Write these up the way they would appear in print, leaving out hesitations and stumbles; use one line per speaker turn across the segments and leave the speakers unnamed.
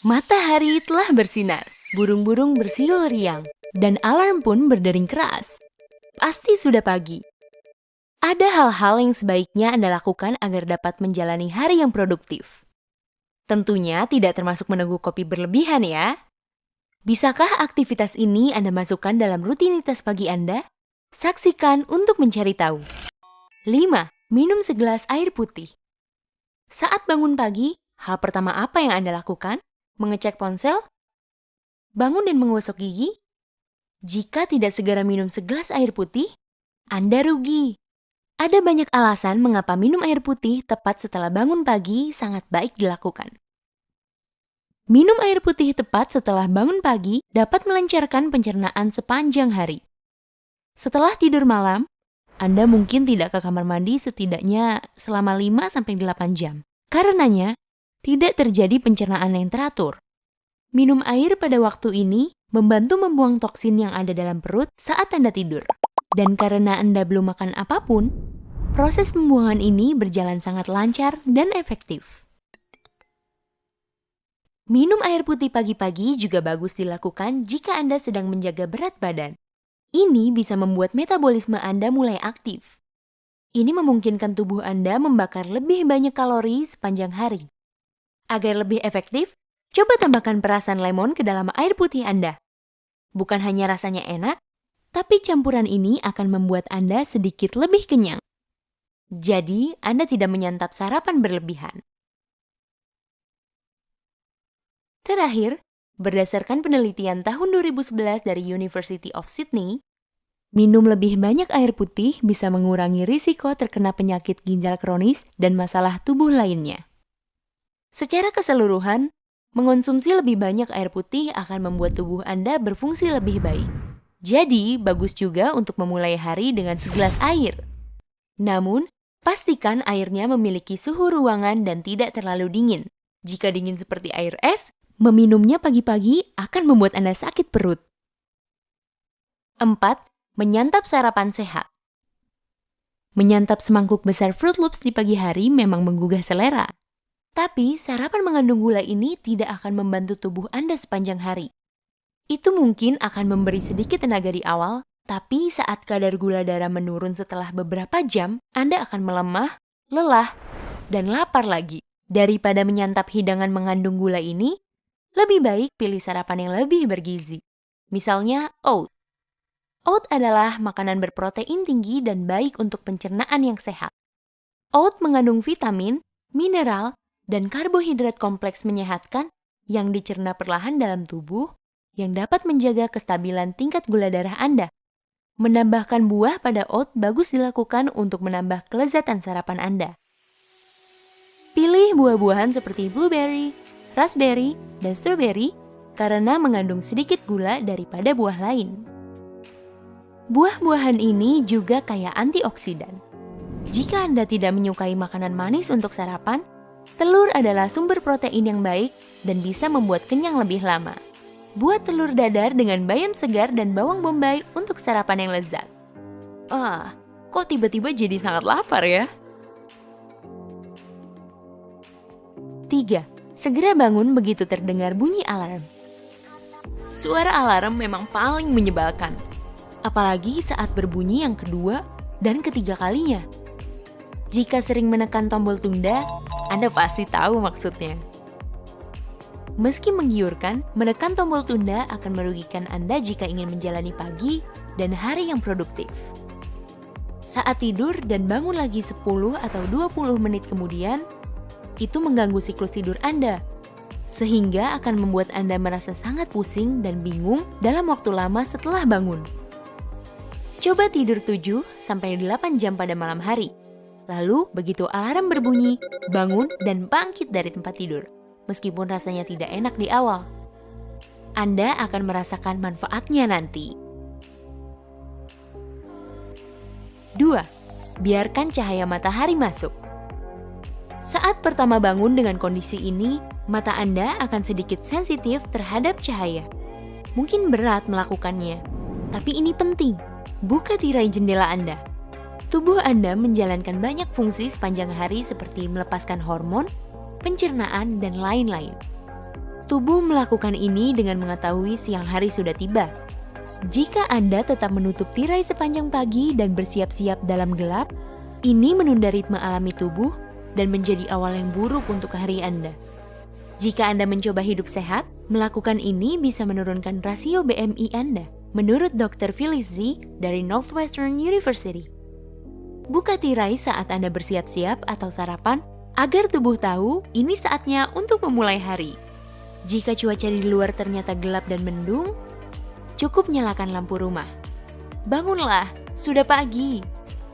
Matahari telah bersinar, burung-burung bersiul riang, dan alarm pun berdering keras. Pasti sudah pagi. Ada hal-hal yang sebaiknya Anda lakukan agar dapat menjalani hari yang produktif. Tentunya tidak termasuk meneguk kopi berlebihan ya. Bisakah aktivitas ini Anda masukkan dalam rutinitas pagi Anda? Saksikan untuk mencari tahu. 5. Minum segelas air putih. Saat bangun pagi, hal pertama apa yang Anda lakukan? Mengecek ponsel? Bangun dan menggosok gigi? Jika tidak segera minum segelas air putih, Anda rugi. Ada banyak alasan mengapa minum air putih tepat setelah bangun pagi sangat baik dilakukan. Minum air putih tepat setelah bangun pagi dapat melancarkan pencernaan sepanjang hari. Setelah tidur malam, Anda mungkin tidak ke kamar mandi setidaknya selama 5-8 jam. Karenanya, tidak terjadi pencernaan yang teratur. Minum air pada waktu ini membantu membuang toksin yang ada dalam perut saat Anda tidur. Dan karena Anda belum makan apapun, proses pembuangan ini berjalan sangat lancar dan efektif. Minum air putih pagi-pagi juga bagus dilakukan jika Anda sedang menjaga berat badan. Ini bisa membuat metabolisme Anda mulai aktif. Ini memungkinkan tubuh Anda membakar lebih banyak kalori sepanjang hari. Agar lebih efektif, coba tambahkan perasan lemon ke dalam air putih Anda. Bukan hanya rasanya enak, tapi campuran ini akan membuat Anda sedikit lebih kenyang. Jadi, Anda tidak menyantap sarapan berlebihan. Terakhir, berdasarkan penelitian tahun 2011 dari University of Sydney, minum lebih banyak air putih bisa mengurangi risiko terkena penyakit ginjal kronis dan masalah tubuh lainnya. Secara keseluruhan, mengonsumsi lebih banyak air putih akan membuat tubuh Anda berfungsi lebih baik. Jadi, bagus juga untuk memulai hari dengan segelas air. Namun, pastikan airnya memiliki suhu ruangan dan tidak terlalu dingin. Jika dingin seperti air es, meminumnya pagi-pagi akan membuat Anda sakit perut. 4. Menyantap sarapan sehat. Menyantap semangkuk besar Fruit Loops di pagi hari memang menggugah selera. Tapi, sarapan mengandung gula ini tidak akan membantu tubuh Anda sepanjang hari. Itu mungkin akan memberi sedikit tenaga di awal, tapi saat kadar gula darah menurun setelah beberapa jam, Anda akan melemah, lelah, dan lapar lagi. Daripada menyantap hidangan mengandung gula ini, lebih baik pilih sarapan yang lebih bergizi. Misalnya, oat. Oat adalah makanan berprotein tinggi dan baik untuk pencernaan yang sehat. Oat mengandung vitamin, mineral, dan karbohidrat kompleks menyehatkan yang dicerna perlahan dalam tubuh yang dapat menjaga kestabilan tingkat gula darah Anda. Menambahkan buah pada oat bagus dilakukan untuk menambah kelezatan sarapan Anda. Pilih buah-buahan seperti blueberry, raspberry, dan strawberry karena mengandung sedikit gula daripada buah lain. Buah-buahan ini juga kaya antioksidan. Jika Anda tidak menyukai makanan manis untuk sarapan, telur adalah sumber protein yang baik dan bisa membuat kenyang lebih lama. Buat telur dadar dengan bayam segar dan bawang bombay untuk sarapan yang lezat. Kok tiba-tiba jadi sangat lapar ya? 3. Segera bangun begitu terdengar bunyi alarm. Suara alarm memang paling menyebalkan. Apalagi saat berbunyi yang kedua dan ketiga kalinya. Jika sering menekan tombol tunda, Anda pasti tahu maksudnya. Meski menggiurkan, menekan tombol tunda akan merugikan Anda jika ingin menjalani pagi dan hari yang produktif. Saat tidur dan bangun lagi 10 atau 20 menit kemudian, itu mengganggu siklus tidur Anda, sehingga akan membuat Anda merasa sangat pusing dan bingung dalam waktu lama setelah bangun. Coba tidur 7-8 jam pada malam hari. Lalu, begitu alarm berbunyi, bangun dan bangkit dari tempat tidur. Meskipun rasanya tidak enak di awal, Anda akan merasakan manfaatnya nanti. 2. Biarkan cahaya matahari masuk. Saat pertama bangun dengan kondisi ini, mata Anda akan sedikit sensitif terhadap cahaya. Mungkin berat melakukannya, tapi ini penting. Buka tirai jendela Anda. Tubuh Anda menjalankan banyak fungsi sepanjang hari seperti melepaskan hormon, pencernaan, dan lain-lain. Tubuh melakukan ini dengan mengetahui siang hari sudah tiba. Jika Anda tetap menutup tirai sepanjang pagi dan bersiap-siap dalam gelap, ini menunda ritme alami tubuh dan menjadi awal yang buruk untuk hari Anda. Jika Anda mencoba hidup sehat, melakukan ini bisa menurunkan rasio BMI Anda, menurut Dr. Phyllis Z dari Northwestern University. Buka tirai saat Anda bersiap-siap atau sarapan agar tubuh tahu ini saatnya untuk memulai hari. Jika cuaca di luar ternyata gelap dan mendung, cukup nyalakan lampu rumah. Bangunlah, sudah pagi.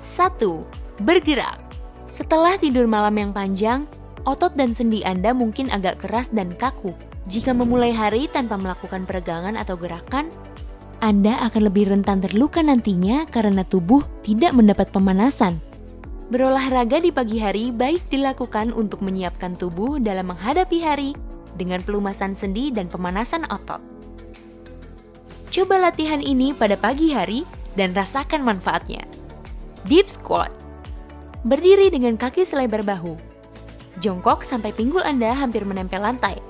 1. Bergerak. Setelah tidur malam yang panjang, otot dan sendi Anda mungkin agak keras dan kaku. Jika memulai hari tanpa melakukan peregangan atau gerakan, Anda akan lebih rentan terluka nantinya karena tubuh tidak mendapat pemanasan. Berolahraga di pagi hari baik dilakukan untuk menyiapkan tubuh dalam menghadapi hari dengan pelumasan sendi dan pemanasan otot. Coba latihan ini pada pagi hari dan rasakan manfaatnya. Deep squat. Berdiri dengan kaki selebar bahu. Jongkok sampai pinggul Anda hampir menempel lantai.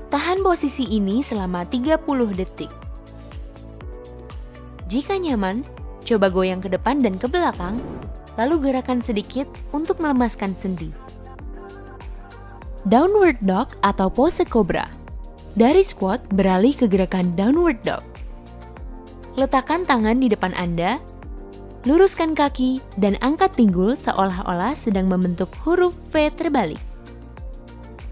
Tahan posisi ini selama 30 detik. Jika nyaman, coba goyang ke depan dan ke belakang, lalu gerakan sedikit untuk melemaskan sendi. Downward dog atau pose kobra. Dari squat beralih ke gerakan downward dog. Letakkan tangan di depan Anda, luruskan kaki, dan angkat pinggul seolah-olah sedang membentuk huruf V terbalik.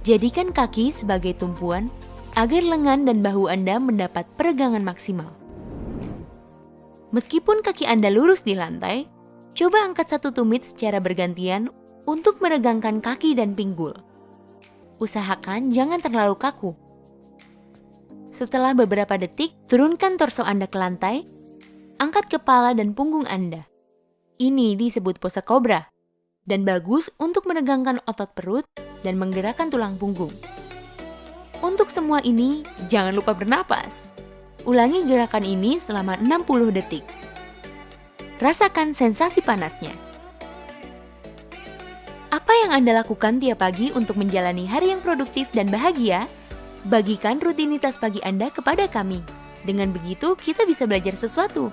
Jadikan kaki sebagai tumpuan agar lengan dan bahu Anda mendapat peregangan maksimal. Meskipun kaki Anda lurus di lantai, coba angkat satu tumit secara bergantian untuk meregangkan kaki dan pinggul. Usahakan jangan terlalu kaku. Setelah beberapa detik, turunkan torso Anda ke lantai, angkat kepala dan punggung Anda. Ini disebut pose kobra, dan bagus untuk menegangkan otot perut dan menggerakkan tulang punggung. Untuk semua ini, jangan lupa bernapas. Ulangi gerakan ini selama 60 detik. Rasakan sensasi panasnya. Apa yang Anda lakukan tiap pagi untuk menjalani hari yang produktif dan bahagia? Bagikan rutinitas pagi Anda kepada kami. Dengan begitu, kita bisa belajar sesuatu.